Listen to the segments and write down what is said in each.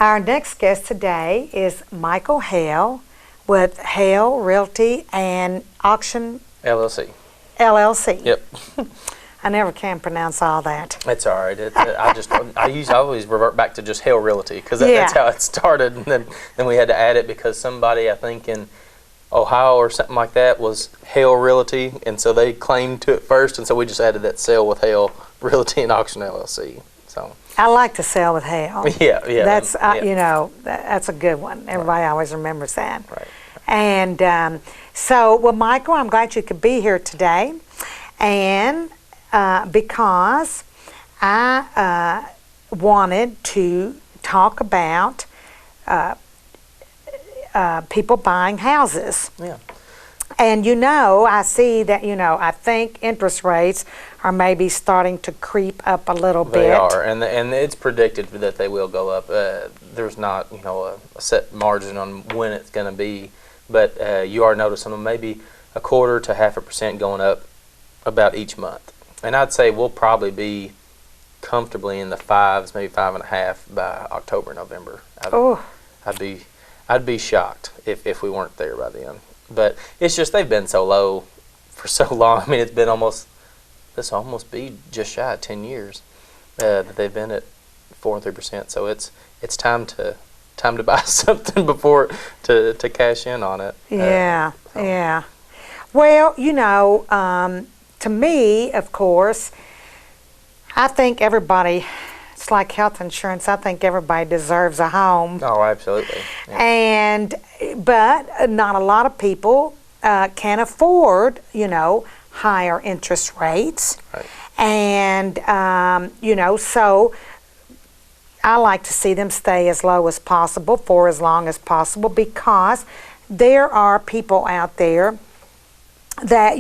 Our next guest today is Michael Hale with Hale Realty and Auction LLC. LLC. Yep. I never can pronounce all that. It's all right. I always revert back to just Hale Realty because that's how it started, and then we had to add it because somebody, I think in Ohio or something like that, was Hale Realty, and so they claimed to it first, and so we just added that sale with Hale Realty and Auction LLC. So I like to sell with Hale. Yeah. That's that's a good one. Everybody always remembers that. Right. And well, Michael, I'm glad you could be here today, and because I wanted to talk about people buying houses. Yeah. And I see that, I think interest rates are maybe starting to creep up a little bit. They are, and it's predicted that they will go up. There's not, a set margin on when it's going to be, but you are noticing them maybe 1/4 to 0.5% going up about each month. And I'd say we'll probably be comfortably in the 5s, maybe 5.5 by October, November. I'd be shocked if we weren't there by then. But it's just they've been so low for so long. I mean, it's been almost be just shy of 10 years that they've been at 4 and 3%. So it's time to buy something before to cash in on it. Yeah. Well, to me, of course, I think everybody. It's like health insurance. I think everybody deserves a home. Oh, absolutely. Yeah. But not a lot of people can afford, higher interest rates. Right. And, so I like to see them stay as low as possible for as long as possible, because there are people out there that,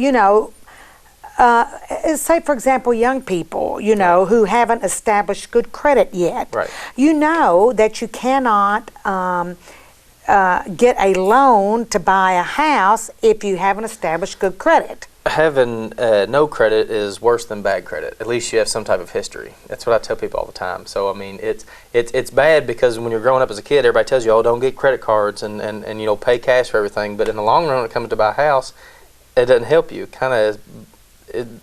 say, for example, young people, who haven't established good credit yet. Right. You know that you cannot get a loan to buy a house if you haven't established good credit. Having no credit is worse than bad credit. At least you have some type of history. That's what I tell people all the time. So, I mean, it's bad because when you're growing up as a kid, everybody tells you, oh, don't get credit cards and pay cash for everything. But in the long run, when it comes to buy a house, it doesn't help you. It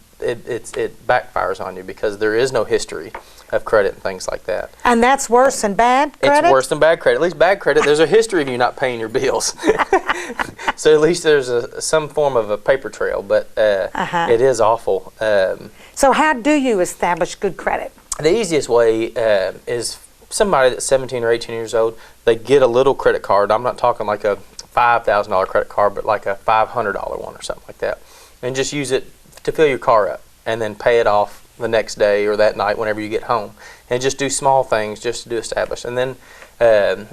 backfires on you because there is no history of credit and things like that. And that's worse than bad credit? It's worse than bad credit. At least bad credit, there's a history of you not paying your bills. So at least there's some form of a paper trail, but it is awful. So how do you establish good credit? The easiest way is somebody that's 17 or 18 years old, they get a little credit card. I'm not talking like a $5,000 credit card, but like a $500 one or something like that. And just use it to fill your car up and then pay it off the next day or that night whenever you get home. And just do small things just to establish. And then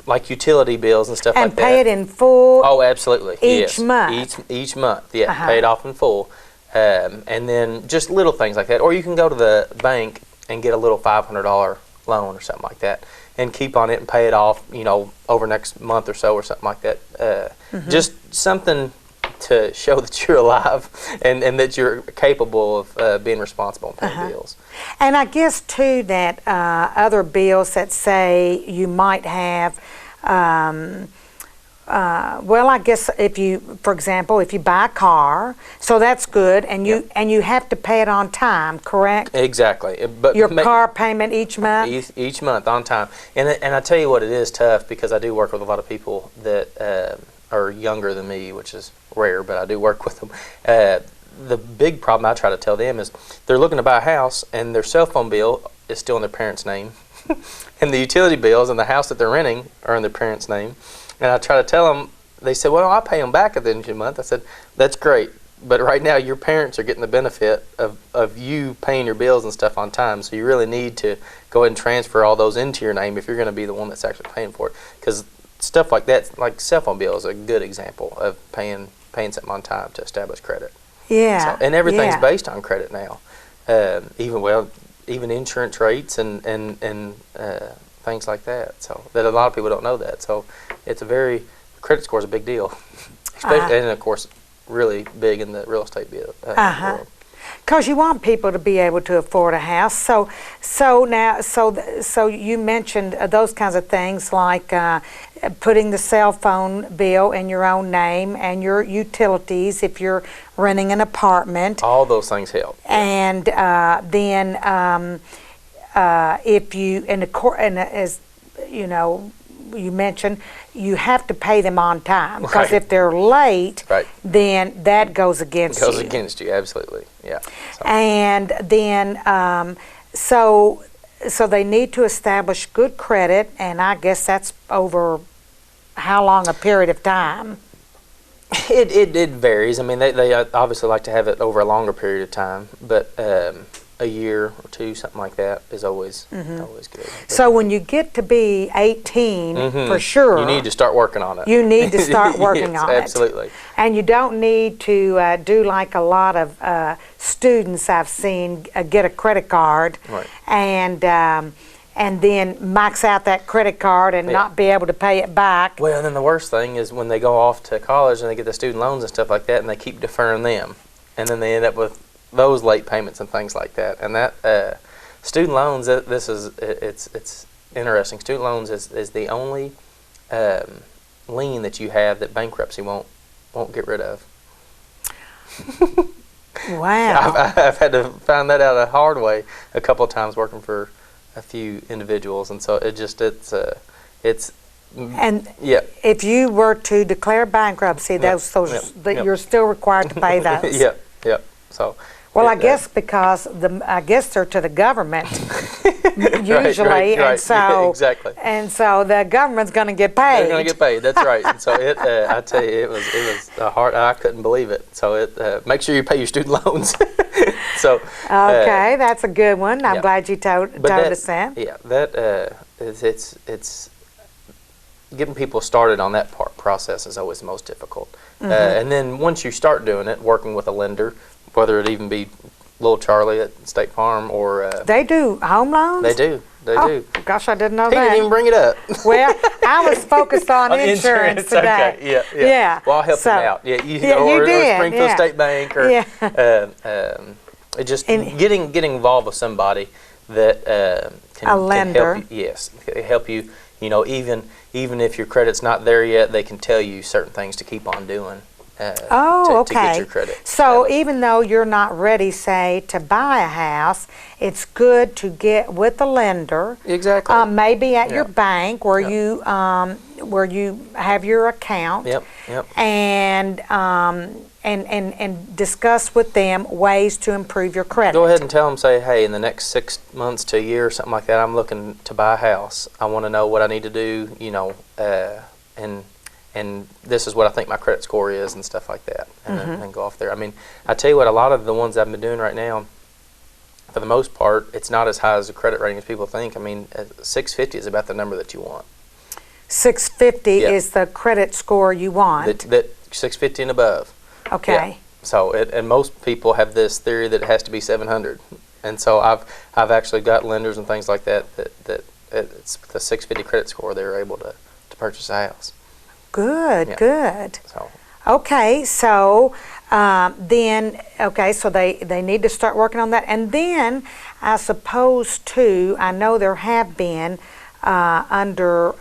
like utility bills and stuff like that. And pay it in full? Oh, absolutely. Each month? Each month, yeah. Pay it off in full. And then just little things like that. Or you can go to the bank and get a little $500 loan or something like that and keep on it and pay it off, over next month or so or something like that. Just something to show that you're alive and that you're capable of being responsible and paying bills. And I guess, too, that other bills that say you might have, I guess for example, if you buy a car, so that's good, and you have to pay it on time, correct? Exactly. But your car payment each month? Each month on time. And I tell you what, it is tough because I do work with a lot of people that are younger than me, which is rare, but I do work with them. The big problem I try to tell them is they're looking to buy a house and their cell phone bill is still in their parents' name and the utility bills and the house that they're renting are in their parents' name. And I try to tell them, they said, well, I'll pay them back at the end of the month. I said, that's great, but right now your parents are getting the benefit of you paying your bills and stuff on time, so you really need to go ahead and transfer all those into your name if you're going to be the one that's actually paying for it. Because stuff like that, like cell phone bill, is a good example of paying something on time to establish credit. Yeah. So, and everything's based on credit now. Even insurance rates and things like that. So that a lot of people don't know that. So it's credit score is a big deal, especially and of course really big in the real estate world. because you want people to be able to afford a house. So you mentioned those kinds of things like putting the cell phone bill in your own name and your utilities if you're renting an apartment. All those things help. And then if you and as you know, you mentioned you have to pay them on time, because if they're late, then that goes against you. It goes against you, absolutely. Yeah. So. And then so they need to establish good credit, and I guess that's over how long a period of time? It varies. I mean, they obviously like to have it over a longer period of time, but a year or two, something like that, is always always good. So when you get to be 18, for sure, you need to start working on it. You need to start working yes, on it. Absolutely. And you don't need to do like a lot of students I've seen get a credit card and then max out that credit card and not be able to pay it back. Well, and then the worst thing is when they go off to college and they get the student loans and stuff like that, and they keep deferring them, and then they end up with those late payments and things like that. And that student loans, it's interesting. Student loans is the only lien that you have that bankruptcy won't get rid of. Wow. I've had to find that out a hard way a couple of times working for a few individuals, and so it's and if you were to declare bankruptcy, you're still required to pay those. Yep. So. Well, I guess because I guess they're to the government usually, and so exactly. And so the government's going to get paid. They're going to get paid. That's right. And so I tell you, it was a hard. I couldn't believe it. So make sure you pay your student loans. So okay, that's a good one. I'm glad you told us that. Yeah, it's getting people started on that process is always the most difficult. And then once you start doing it, working with a lender, whether it even be Little Charlie at State Farm or... they do home loans? They do. Gosh, I didn't know that. He didn't even bring it up. Well, I was focused on insurance today. Okay. Yeah. Well, I'll help them out. Yeah, or Springfield State Bank, or just getting involved with somebody that can help you. Yes, help you. You know, even if your credit's not there yet, they can tell you certain things to keep on doing. To get your credit. So even though you're not ready, say, to buy a house, it's good to get with a lender. Exactly. Maybe at your bank where you have your account. Yep. And discuss with them ways to improve your credit. Go ahead and tell them, say, hey, in the next 6 months to a year or something like that, I'm looking to buy a house. I want to know what I need to do, and this is what I think my credit score is and stuff like that, and then go off there. I mean, I tell you what, a lot of the ones I've been doing right now, for the most part, it's not as high as the credit rating as people think. I mean, 650 is about the number that you want. 650 is the credit score you want? That 650 and above. Okay. Yeah. So, and most people have this theory that it has to be 700. And so I've actually got lenders and things like that it's the 650 credit score, they're able to purchase a house. Good. So. Okay, so so they need to start working on that. And then I suppose too, I know there have been under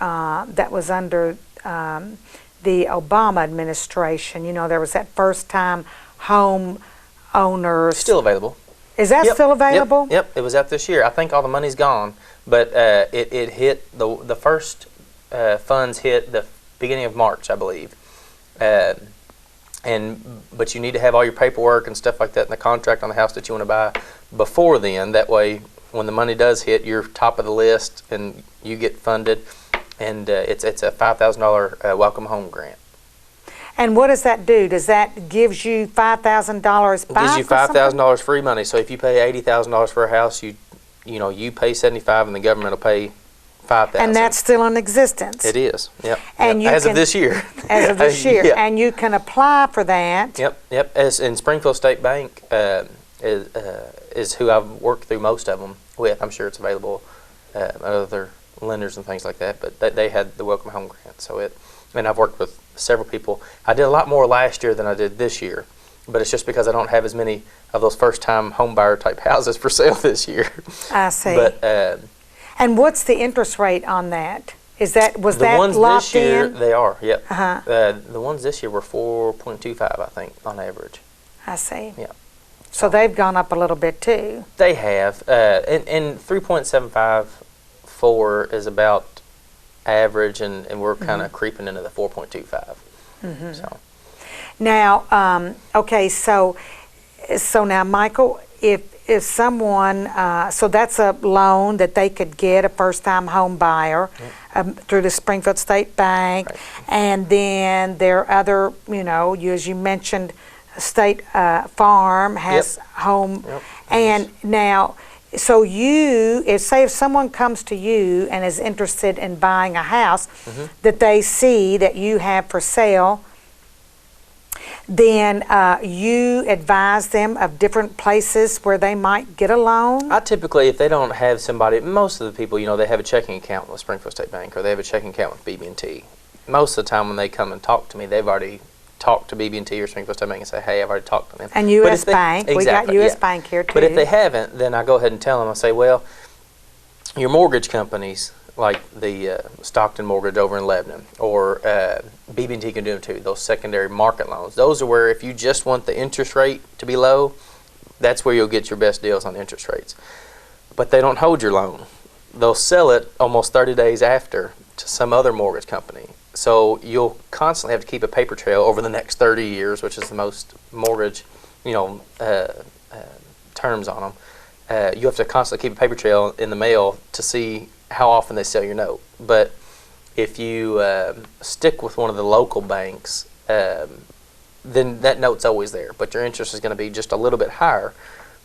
the Obama administration, there was that first time home owners. Still available. Is that still available? Yep, it was out this year. I think all the money's gone, but it hit the first funds hit the beginning of March, I believe. But you need to have all your paperwork and stuff like that in the contract on the house that you want to buy before then. That way, when the money does hit, you're top of the list and you get funded. And it's a $5,000 welcome home grant. And what does that do? Does that gives you $5,000 back? It gives you $5,000 free money. So if you pay $80,000 for a house, you pay $75,000 and the government will pay $5,000. And that's still in existence. It is. Yep. And as of this year. As of this year. And you can apply for that. Yep. As in Springfield State Bank is who I've worked through most of them with. I'm sure it's available at other lenders and things like that, but they had the welcome home grant. And I've worked with several people. I did a lot more last year than I did this year, but it's just because I don't have as many of those first-time home buyer type houses for sale this year. I see. But and what's the interest rate on that? Was that ones locked this year, in? they are, yep. Uh-huh. The ones this year were 4.25, I think, on average. I see. Yeah. So they've gone up a little bit too. They have. And 3.75, 4 is about average, and we're kind of creeping into the 4.25. So. Now, okay, so now, Michael, if someone, so that's a loan that they could get, a first-time home buyer, through the Springfield State Bank, Right. and then there are other, as you mentioned, State Farm has home, Yep. and now, so if someone comes to you and is interested in buying a house that they see that you have for sale, then you advise them of different places where they might get a loan? I typically, if they don't have somebody, most of the people, they have a checking account with Springfield State Bank, or they have a checking account with BB&T. Most of the time when they come and talk to me, they've already talked to BB&T or Springfield State Bank and say, hey, I've already talked to them. And U.S. Bank. Exactly, We got U.S. Bank here too. But if they haven't, then I go ahead and tell them, I say, well, your mortgage companies, like the Stockton Mortgage over in Lebanon, or BB&T can do them too, those secondary market loans. Those are where if you just want the interest rate to be low, that's where you'll get your best deals on interest rates. But they don't hold your loan. They'll sell it almost 30 days after to some other mortgage company. So you'll constantly have to keep a paper trail over the next 30 years, which is the most mortgage, terms on them. You have to constantly keep a paper trail in the mail to see how often they sell your note. But if you stick with one of the local banks, then that note's always there. But your interest is going to be just a little bit higher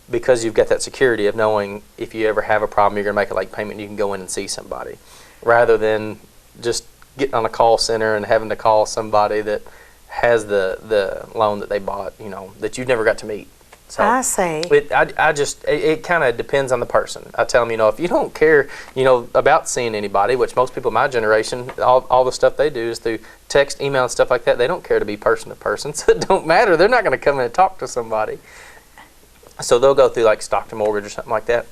because you've got that security of knowing if you ever have a problem, you're going to make a late payment, and you can go in and see somebody, rather than just getting on a call center and having to call somebody that has the loan that they bought, that you've never got to meet. So I see. It kind of depends on the person. I tell them, if you don't care, about seeing anybody, which most people in my generation, all the stuff they do is through text, email, and stuff like that. They don't care to be person to person, so it don't matter. They're not going to come in and talk to somebody. So they'll go through like Stockton Mortgage or something like that,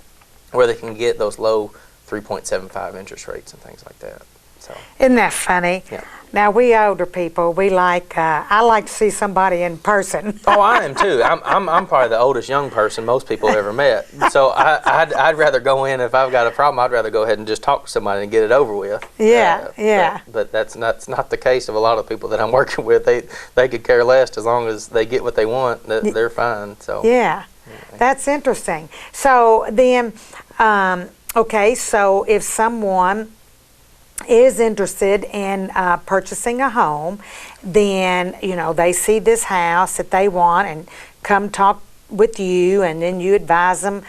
where they can get those low 3.75 interest rates and things like that. So. Isn't that funny? Yeah. Now, we older people, I like to see somebody in person. Oh, I am too. I'm probably the oldest young person most people have ever met. So I'd rather go in, if I've got a problem, I'd rather go ahead and just talk to somebody and get it over with. Yeah. But that's not the case of a lot of people that I'm working with. They could care less as long as they get what they want. They're fine. So. Yeah, that's interesting. So then, okay, so if someone is interested in purchasing a home, then they see this house that they want and come talk with you, and then you advise them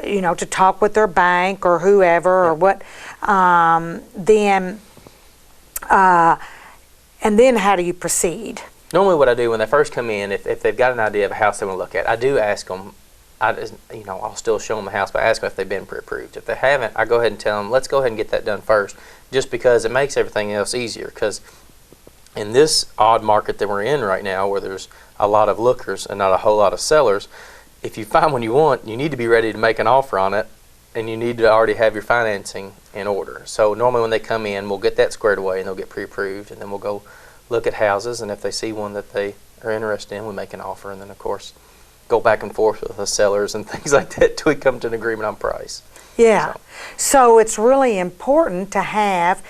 to talk with their bank or whoever or what, then and then how do you proceed? Normally what I do when they first come in, if they've got an idea of a house they want to look at, I do ask them. I'll still show them the house, but I ask them if they've been pre-approved. If they haven't, I go ahead and tell them, let's go ahead and get that done first, just because it makes everything else easier. Because in this odd market that we're in right now, where there's a lot of lookers and not a whole lot of sellers, if you find one you want, you need to be ready to make an offer on it, and you need to already have your financing in order. So normally when they come in, we'll get that squared away, and they'll get pre-approved, and then we'll go look at houses, and if they see one that they are interested in, we make an offer, and then of course go back and forth with the sellers and things like that till we come to an agreement on price. Yeah. So it's really important to have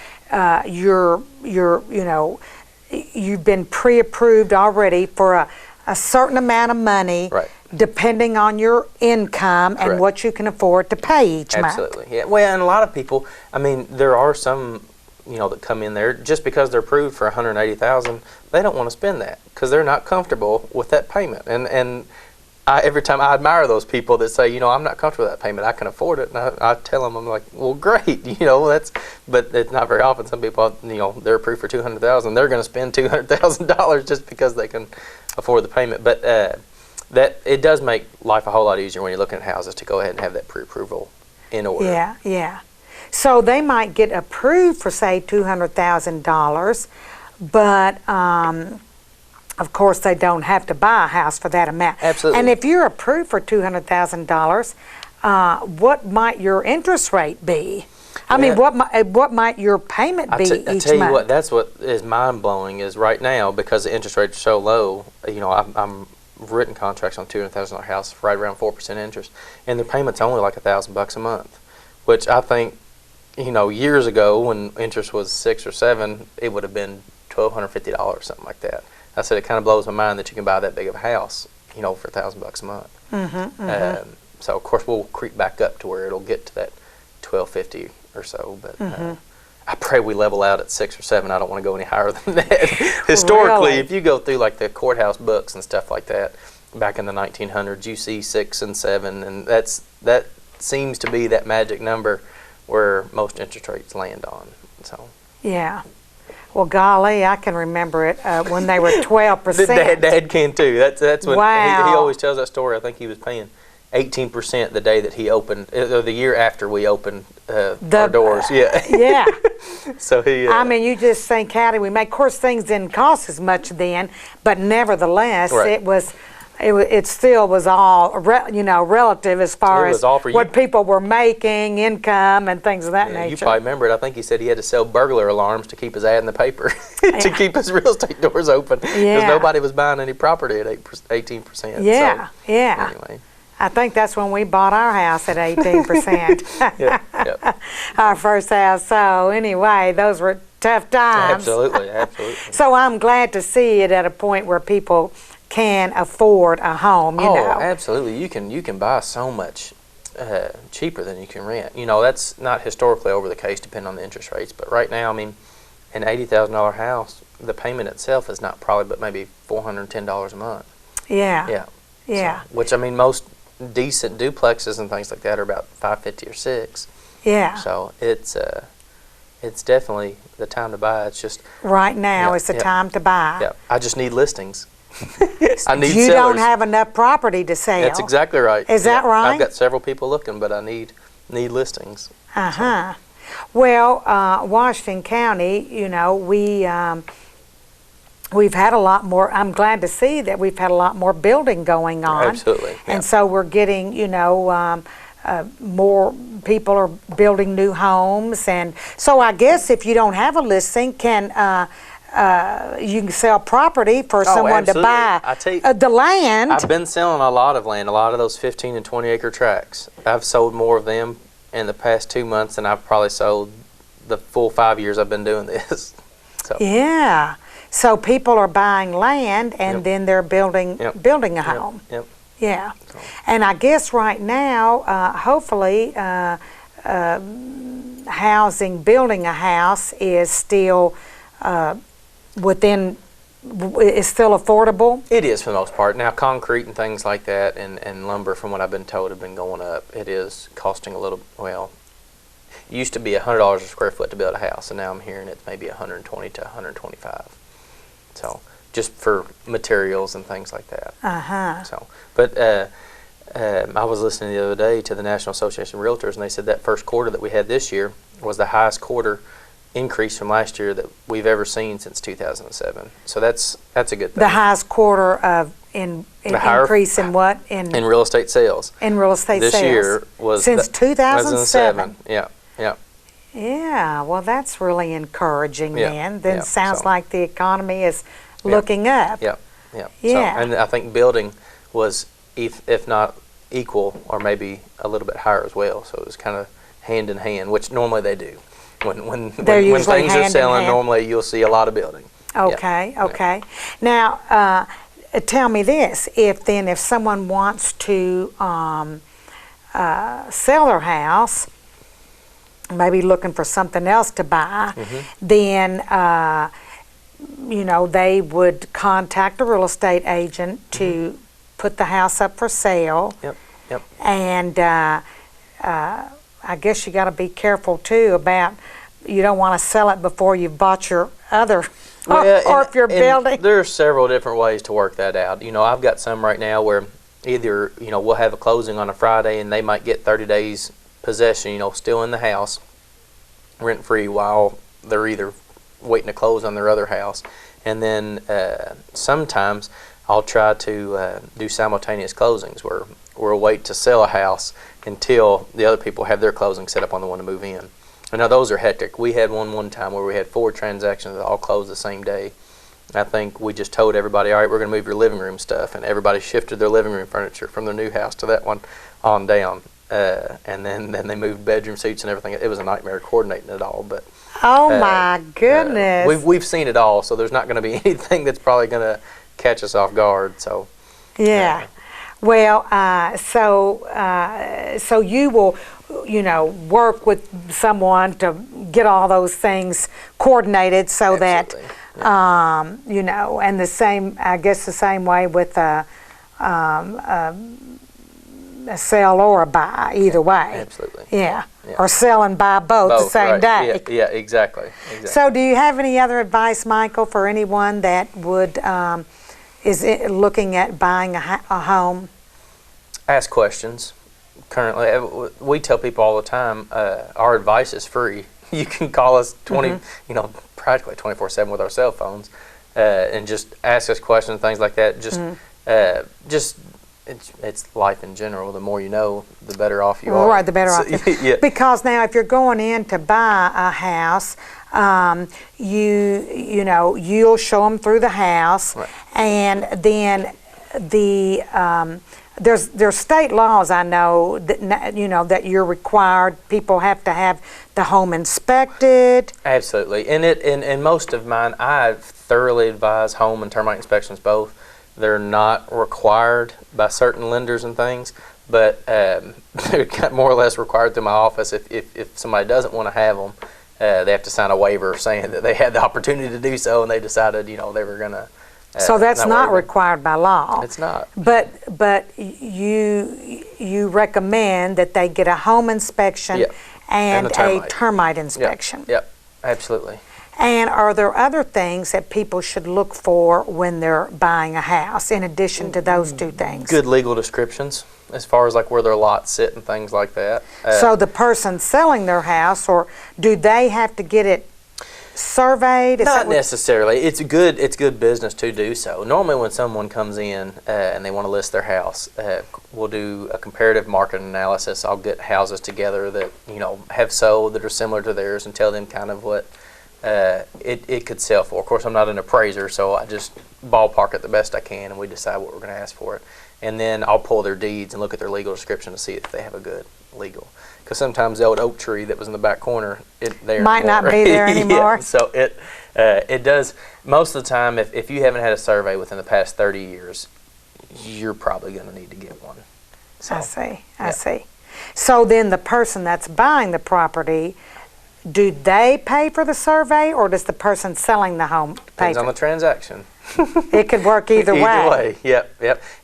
you've been pre-approved already for a certain amount of money, right, depending on your income and correct, what you can afford to pay each month. Absolutely. Yeah. Well, and a lot of people, there are some that come in there just because they're approved for $180,000, they don't want to spend that because they're not comfortable with that payment. And every time I admire those people that say, I'm not comfortable with that payment, I can afford it. And I tell them, I'm like, well, great, but it's not very often. Some people, they're approved for $200,000, they're going to spend $200,000 just because they can afford the payment. But that it does make life a whole lot easier when you're looking at houses to go ahead and have that pre-approval in order. Yeah. So they might get approved for, say, $200,000, but of course, they don't have to buy a house for that amount. Absolutely. And if you're approved for $200,000, what might your interest rate be? I mean, what might your payment be each month? I tell you what, that's what is mind blowing is right now, because the interest rates are so low. You know, I'm written contracts on $200,000 house right around 4% interest, and the payment's only like $1,000 a month, which I think, you know, years ago when interest was 6 or 7, it would have been $1,250, something like that. I said it kind of blows my mind that you can buy that big of a house, you know, for $1,000 a month. So of course we'll creep back up to where it'll get to that $1,250 or so, but I pray we level out at 6 or 7. I don't want to go any higher than that. Historically, if you go through like the courthouse books and stuff like that, back in the 1900s, you see 6 and 7, and that seems to be that magic number where most interest rates land on. So yeah. Well, golly, I can remember it when they were 12%. Dad can too. That's when wow. he always tells that story. I think he was paying 18% the day that he opened, or the year after we opened our doors. Yeah. Yeah. So he. I mean, you just think, how did we make? Of course, things didn't cost as much then, but nevertheless, right. it still was all relative as far as what people were making, income, and things of that nature. You probably remember it. I think he said he had to sell burglar alarms to keep his ad in the paper to keep his real estate doors open because nobody was buying any property at 18%. Yeah, so, yeah. Anyway. I think that's when we bought our house at 18%. Yep. Our first house. So anyway, those were tough times. Absolutely, absolutely. So I'm glad to see it at a point where people can afford a home, you know. Absolutely. You can buy so much cheaper than you can rent. You know, that's not historically over the case, depending on the interest rates. But right now, I mean, an $80,000 house, the payment itself is not probably but maybe $410 a month. Yeah. Yeah. Yeah. So, which, I mean, most decent duplexes and things like that are about $550 or $600. Yeah. So it's definitely the time to buy. It's just right now is the time to buy. Yeah. I just need listings. I need you sellers. don't have enough property to sell. That's exactly right. Is that right? I've got several people looking, but I need listings. Uh-huh. So. Well, Washington County, you know, we've had a lot more. I'm glad to see that we've had a lot more building going on. Absolutely. Yeah. And so we're getting, you know, more people are building new homes. And so I guess if you don't have a listing, you can sell property for someone absolutely. to buy I tell you, the land. I've been selling a lot of land, a lot of those 15 and 20 acre tracts. I've sold more of them in the past 2 months than I've probably sold the full 5 years I've been doing this. So. Yeah. So people are buying land and then they're building a home. Yep. Yeah. So. And I guess right now, hopefully, building a house is still is still affordable? It is for the most part. Now concrete and things like that and lumber, from what I've been told, have been going up. It is costing a little, well, it used to be $100 a square foot to build a house, and now I'm hearing it's maybe $120 to $125. So just for materials and things like that. Uh-huh. So, but I was listening the other day to the National Association of Realtors, and they said that first quarter that we had this year was the highest quarter increase from last year that we've ever seen since 2007. So that's a good thing. The highest quarter of increase in what? In real estate sales. In real estate sales. This year was since 2007. Yeah. Yeah, well, that's really encouraging then. Then sounds so, like the economy is looking up. Yeah. Yeah. So, and I think building was, if not equal, or maybe a little bit higher as well. So it was kind of hand in hand, which normally they do. When things are selling, normally you'll see a lot of building. Okay, okay. Now, tell me this: if someone wants to sell their house, maybe looking for something else to buy, then you know, they would contact a real estate agent to put the house up for sale. Yep. And I guess you got to be careful too about, you don't want to sell it before you've bought your other, or if you're building. There are several different ways to work that out. You know, I've got some right now where either, you know, we'll have a closing on a Friday and they might get 30 days possession, you know, still in the house, rent free, while they're either waiting to close on their other house. And then sometimes I'll try to do simultaneous closings where we'll wait to sell a house until the other people have their closing set up on the one to move in. And now those are hectic. We had one time where we had 4 transactions that all closed the same day. I think we just told everybody, all right, we're going to move your living room stuff, and everybody shifted their living room furniture from their new house to that one on down. And then they moved bedroom suites and everything. It was a nightmare coordinating it all. But my goodness. we've seen it all, so there's not going to be anything that's probably going to catch us off guard. So yeah. Well, so you will, work with someone to get all those things coordinated so Absolutely. that, and the same, I guess the same way with a sell or a buy, either way. Absolutely. Yeah. Or sell and buy both the same right. day. Yeah, exactly. So do you have any other advice, Michael, for anyone that would is looking at buying a home? Ask questions. Currently, we tell people all the time, our advice is free. You can call us practically 24/7 with our cell phones, and just ask us questions, things like that. It's life in general. The more you know, the better off you are. Right, the better off. Yeah. Because now, if you're going in to buy a house, you'll show them through the house, Right. and then there's state laws, I know, that you're required. People have to have the home inspected. Absolutely, and in most of mine, I thoroughly advise home and termite inspections both. They're not required by certain lenders and things, but they're more or less required through my office. If somebody doesn't want to have them, they have to sign a waiver saying that they had the opportunity to do so, and they decided, they were going to. So that's not required by law. It's not. But you recommend that they get a home inspection and a termite inspection. Yep, absolutely. And are there other things that people should look for when they're buying a house in addition to those two things? Good legal descriptions as far as like where their lots sit and things like that. So the person selling their house, or do they have to get it surveyed? Not necessarily. It's good business to do so. Normally when someone comes in and they want to list their house, we'll do a comparative market analysis. I'll get houses together that have sold that are similar to theirs and tell them kind of what it could sell for. Of course, I'm not an appraiser, so I just ballpark it the best I can, and we decide what we're going to ask for it. And then I'll pull their deeds and look at their legal description to see if they have a good legal. Because sometimes the old oak tree that was in the back corner, might not be there anymore. Yeah, so it does. Most of the time, if you haven't had a survey within the past 30 years, you're probably going to need to get one. So, I see. So then the person that's buying the property, do they pay for the survey, or does the person selling the home pay? Depends on the transaction. It could work either way. Either way, yep.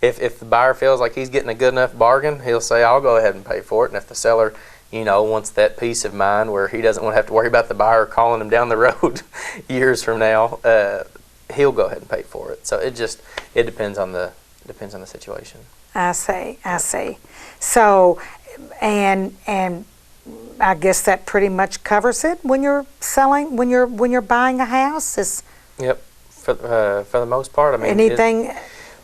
If the buyer feels like he's getting a good enough bargain, he'll say, I'll go ahead and pay for it. And if the seller, wants that peace of mind where he doesn't want to have to worry about the buyer calling him down the road years from now, he'll go ahead and pay for it. So it depends on the situation. I see. So, and I guess that pretty much covers it when you're selling, when you're buying a house. Yep. For the most part, I mean, anything.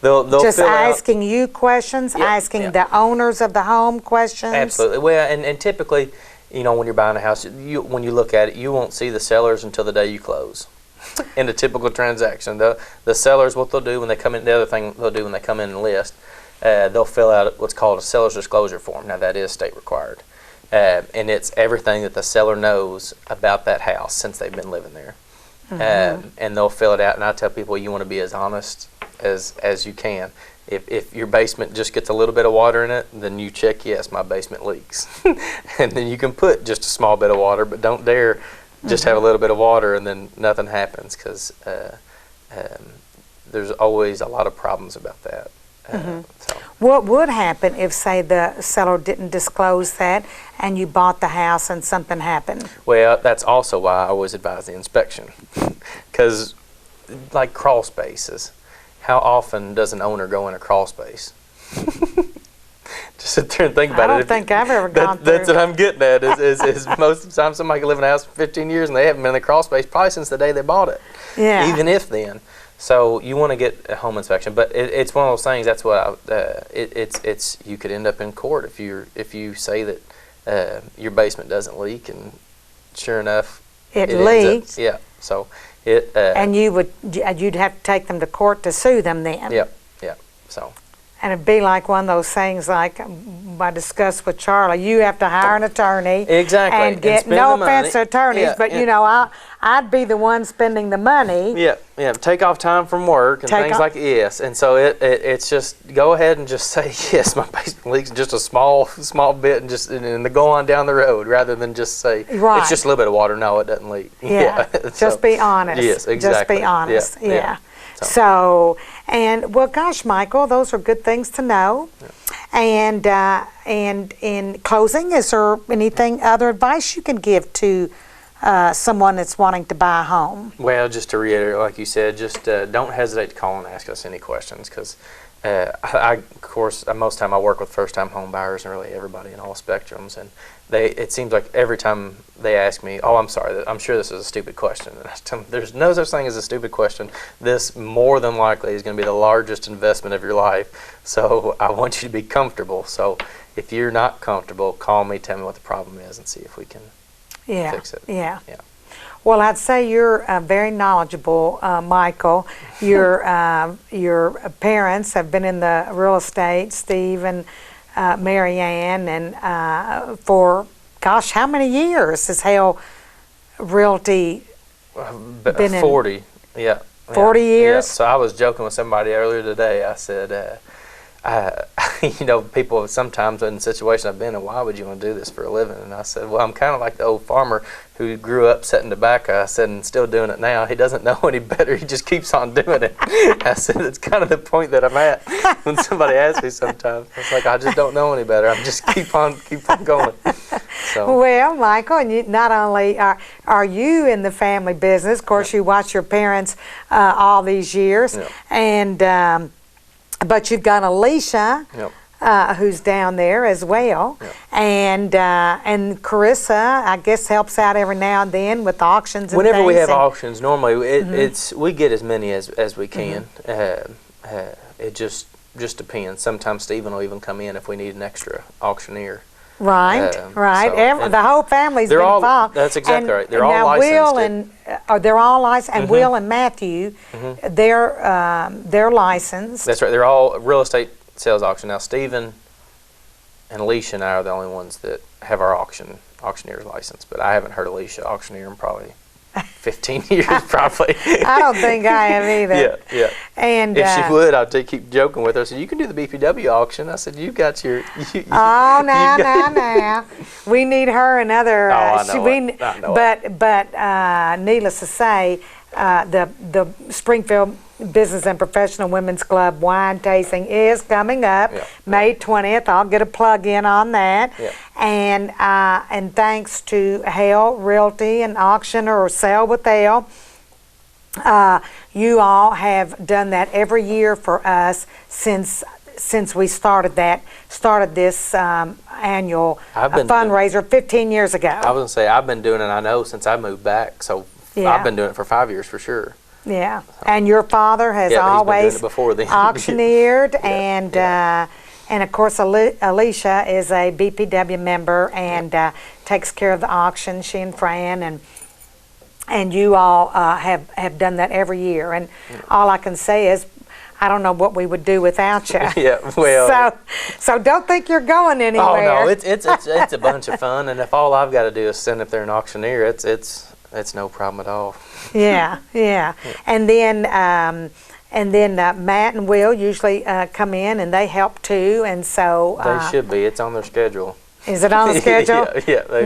They'll just fill asking you questions, asking the owners of the home questions. Absolutely. Well, and typically, when you're buying a house, when you look at it, you won't see the sellers until the day you close. In a typical transaction, the sellers, what they'll do when they come in, the other thing they'll do when they come in and list, they'll fill out what's called a seller's disclosure form. Now that is state required, and it's everything that the seller knows about that house since they've been living there. And they'll fill it out, and I tell people you want to be as honest as you can. If your basement just gets a little bit of water in it, then you check, yes, my basement leaks. And then you can put just a small bit of water, but don't dare just have a little bit of water and then nothing happens, because there's always a lot of problems about that. So. What would happen if, say, the seller didn't disclose that and you bought the house and something happened? Well, that's also why I always advise the inspection. Because, like crawl spaces, how often does an owner go in a crawl space? Just sit there and think about I it. don't think I've ever gone through. That's what I'm getting at. Is most of the time somebody can live in a house for 15 years and they haven't been in the crawl space probably since the day they bought it. Yeah. Even if then. So you want to get a home inspection, but it's one of those things. That's what it's. You could end up in court if you say that your basement doesn't leak, and sure enough, it ends leaks. up, yeah. So it. And you'd have to take them to court to sue them then. Yeah. Yeah. So. And it'd be like one of those things like I discussed with Charlie. You have to hire an attorney. Exactly. And get, spend no the offense to money. attorneys, Yeah, but yeah. you know, I'd be the one spending the money. Yeah, yeah. Take off time from work and things like yes. And so it's just go ahead and just say yes. My basement leaks just a small bit, and go on down the road rather than just say Right. it's just a little bit of water. No, it doesn't leak. Yeah. So, Just be honest. Yes, exactly. Just be honest. Yeah, Yeah. yeah. So, and well, gosh, Michael, those are good things to know. Yeah. And in closing, is there anything other advice you can give to someone that's wanting to buy a home? Well, just to reiterate, like you said, just don't hesitate to call and ask us any questions because, of course, most of the time I work with first-time home buyers and really everybody in all spectrums, and it seems like every time they ask me, oh, I'm sorry, I'm sure this is a stupid question. And I tell them, there's no such thing as a stupid question. This more than likely is going to be the largest investment of your life, so I want you to be comfortable. So if you're not comfortable, call me, tell me what the problem is, and see if we can fix it. Yeah. Yeah. Well, I'd say you're very knowledgeable, Michael. Your parents have been in the real estate, Steve and Mary Ann, and for, gosh, how many years has Hale Realty been 40, yeah. 40 years? Yeah. So I was joking with somebody earlier today. I said, people sometimes in the situation I've been in, why would you want to do this for a living? And I said, well, I'm kind of like the old farmer who grew up setting tobacco. I said, and still doing it now. He doesn't know any better. He just keeps on doing it. I said, it's kind of the point that I'm at when somebody asks me sometimes. It's like, I just don't know any better. I'm just keep on going. So. Well, Michael, and you, not only are you in the family business, of course, you watch your parents all these years, and but you've got Alicia, who's down there as well, and Carissa, I guess, helps out every now and then with auctions. And whenever things we have auctions, normally we get as many as we can. It just depends. Sometimes Stephen will even come in if we need an extra auctioneer. Right, right. So, the whole family's been involved. That's exactly right. They're all now licensed. They're all licensed, and Will and Matthew, they're licensed. That's right. They're all real estate sales auction. Now, Stephen and Alicia and I are the only ones that have our auctioneer's license, but I haven't heard Alicia auctioneer in probably 15 years, probably. I don't think I have either. Yeah. And if she would, I'd keep joking with her. I said, you can do the BPW auction. I said, you got your... now. We need her another... I know but needless to say, the Springfield Business and Professional Women's Club wine tasting is coming up May 20th. I'll get a plug in on that. And thanks to Hale Realty and Auction or Sell with Hale, you all have done that every year for us since we started this annual fundraiser 15 years ago. I was going to say, I've been doing it, I know, since I moved back. So I've been doing it for 5 years for sure. Yeah, and your father has always auctioneered, and of course Alicia is a BPW member and takes care of the auction. She and Fran and you all have done that every year. And all I can say is, I don't know what we would do without you. So don't think you're going anywhere. Oh no, it's a bunch of fun, and if all I've got to do is send up there an auctioneer, it's no problem at all. Yeah. And then Matt and Will usually come in and they help too, and so they should be. It's on their schedule. Is it on the schedule?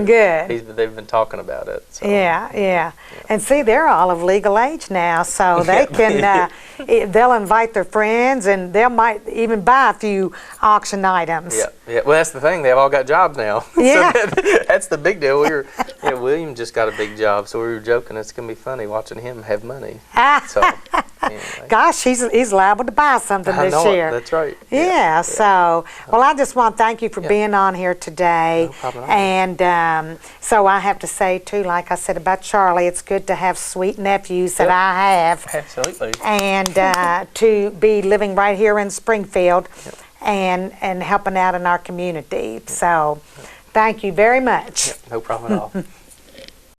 Good. They've been talking about it. So. Yeah. And see, they're all of legal age now, so they can. They'll invite their friends, and they might even buy a few auction items. Yeah. Well, that's the thing. They've all got jobs now. Yeah. So that's the big deal. William just got a big job, so we were joking. It's gonna be funny watching him have money. So. Anyway. Gosh, he's liable to buy something I this know year. it. That's right. Yeah, so, well, I just want to thank you for Yeah. being on here today. No problem at all. And so I have to say, too, like I said about Charlie, it's good to have sweet nephews that Yep. I have. Absolutely. And to be living right here in Springfield and helping out in our community. So thank you very much. No problem at all.